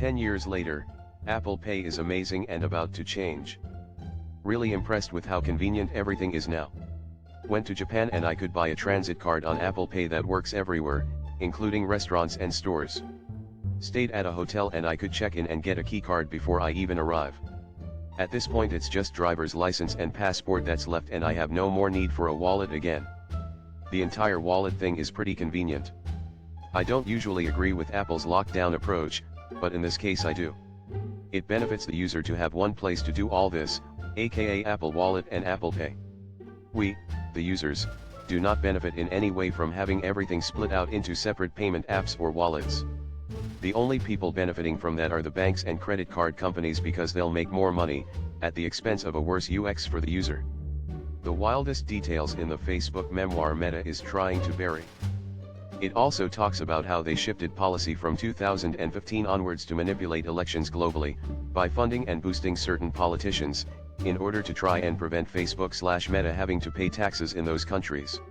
10 years later, Apple Pay is amazing and about to change. Really impressed with how convenient everything is now. Went to Japan and I could buy a transit card on Apple Pay that works everywhere, including restaurants and stores. Stayed at a hotel and I could check in and get a key card before I even arrive. At this point it's just driver's license and passport that's left and I have no more need for a wallet again. The entire wallet thing is pretty convenient. I don't usually agree with Apple's lockdown approach, but in this case I do. It benefits the user to have one place to do all this, aka Apple Wallet and Apple Pay. We, the users, do not benefit in any way from having everything split out into separate payment apps or wallets. The only people benefiting from that are the banks and credit card companies because they'll make more money, at the expense of a worse UX for the user. The wildest details in the Facebook memoir Meta is trying to bury. It also talks about how they shifted policy from 2015 onwards to manipulate elections globally, by funding and boosting certain politicians, in order to try and prevent Facebook/Meta having to pay taxes in those countries.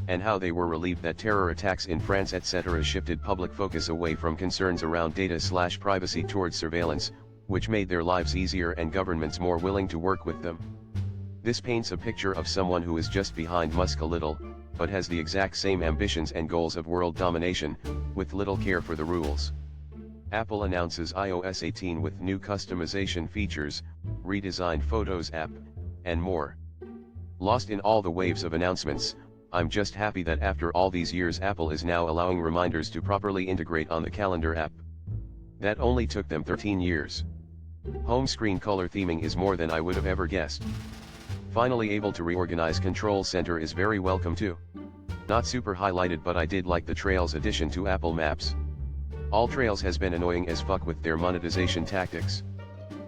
And how they were relieved that terror attacks in France etc. shifted public focus away from concerns around data/privacy towards surveillance, which made their lives easier and governments more willing to work with them. This paints a picture of someone who is just behind Musk a little, but has the exact same ambitions and goals of world domination, with little care for the rules. Apple announces iOS 18 with new customization features, redesigned Photos app, and more. Lost in all the waves of announcements, I'm just happy that after all these years Apple is now allowing reminders to properly integrate on the Calendar app. That only took them 13 years. Home screen color theming is more than I would have ever guessed. Finally able to reorganize Control Center is very welcome too. Not super highlighted but I did like the Trails addition to Apple Maps. All Trails has been annoying as fuck with their monetization tactics.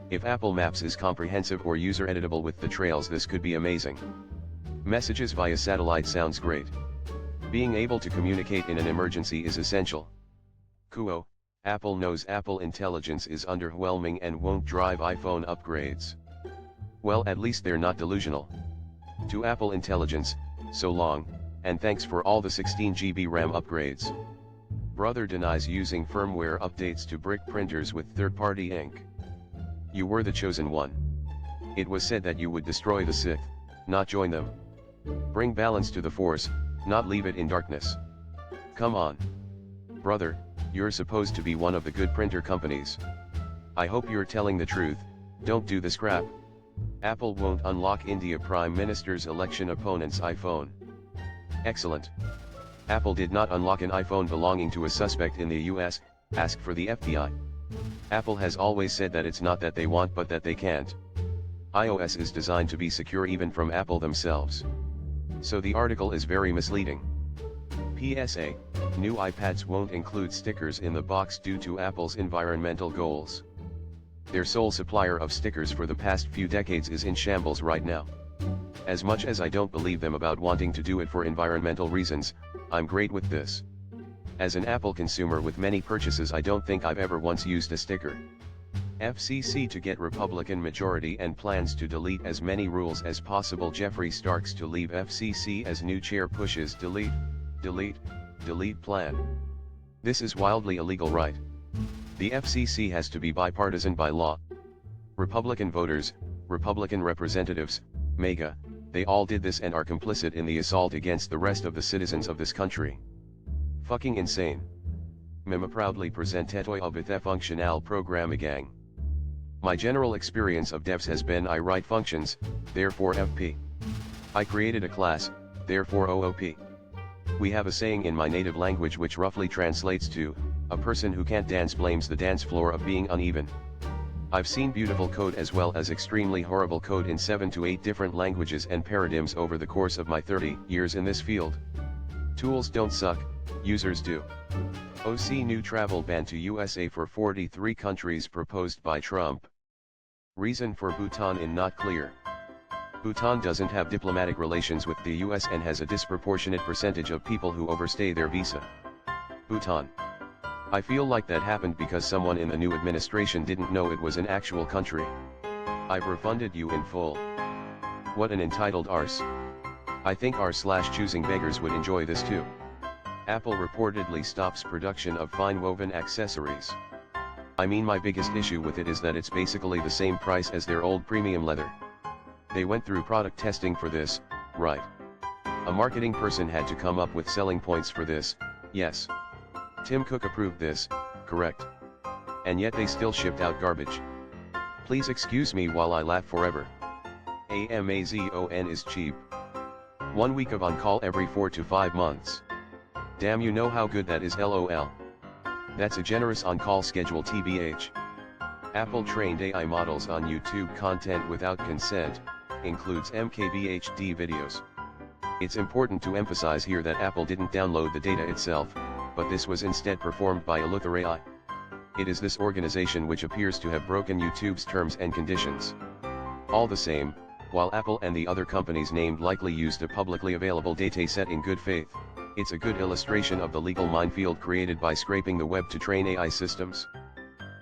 If Apple Maps is comprehensive or user editable with the Trails this could be amazing. Messages via satellite sounds great. Being able to communicate in an emergency is essential. Kuo, Apple knows Apple Intelligence is underwhelming and won't drive iPhone upgrades. Well, at least they're not delusional. To Apple Intelligence, so long, and thanks for all the 16 GB RAM upgrades. Brother denies using firmware updates to brick printers with third-party ink. You were the chosen one. It was said that you would destroy the Sith, not join them. Bring balance to the Force, not leave it in darkness. Come on. Brother, you're supposed to be one of the good printer companies. I hope you're telling the truth, don't do this crap. Apple won't unlock India Prime Minister's election opponent's iPhone. Excellent. Apple did not unlock an iPhone belonging to a suspect in the US, ask for the FBI. Apple has always said that it's not that they want but that they can't. iOS is designed to be secure even from Apple themselves. So the article is very misleading. PSA, new iPads won't include stickers in the box due to Apple's environmental goals. Their sole supplier of stickers for the past few decades is in shambles right now. As much as I don't believe them about wanting to do it for environmental reasons, I'm great with this. As an Apple consumer with many purchases I don't think I've ever once used a sticker. FCC to get Republican majority and plans to delete as many rules as possible. Jeffrey Starks to leave FCC as new chair pushes delete plan. This is wildly illegal, right? The FCC has to be bipartisan by law. Republican voters, Republican representatives, MAGA, they all did this and are complicit in the assault against the rest of the citizens of this country. Fucking insane. Mema proudly presentetoi obithe functional programming. My general experience of devs has been I write functions, therefore FP. I created a class, therefore OOP. We have a saying in my native language which roughly translates to, a person who can't dance blames the dance floor of being uneven. I've seen beautiful code as well as extremely horrible code in 7 to 8 different languages and paradigms over the course of my 30 years in this field. Tools don't suck, users do. OC new travel ban to USA for 43 countries proposed by Trump. Reason for Bhutan in not clear. Bhutan doesn't have diplomatic relations with the US and has a disproportionate percentage of people who overstay their visa. Bhutan. I feel like that happened because someone in the new administration didn't know it was an actual country. I've refunded you in full. What an entitled arse. I think r/choosing beggars would enjoy this too. Apple reportedly stops production of fine woven accessories. I mean, my biggest issue with it is that it's basically the same price as their old premium leather. They went through product testing for this, right? A marketing person had to come up with selling points for this, yes. Tim Cook approved this, correct. And yet they still shipped out garbage. Please excuse me while I laugh forever. Amazon is cheap. 1 week of on-call every 4 to 5 months. Damn, you know how good that is, lol. That's a generous on-call schedule, tbh. Apple trained AI models on YouTube content without consent, includes MKBHD videos. It's important to emphasize here that Apple didn't download the data itself, but this was instead performed by Eleuther AI. It is this organization which appears to have broken YouTube's terms and conditions. All the same, while Apple and the other companies named likely used a publicly available dataset in good faith, it's a good illustration of the legal minefield created by scraping the web to train AI systems.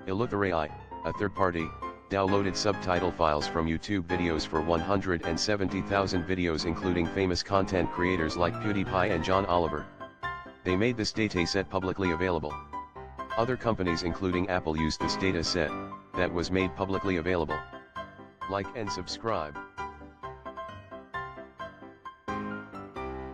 Eleuther AI, a third party, downloaded subtitle files from YouTube videos for 170,000 videos, including famous content creators like PewDiePie and John Oliver. They made this dataset publicly available. Other companies including Apple used this dataset, that was made publicly available. Like and subscribe.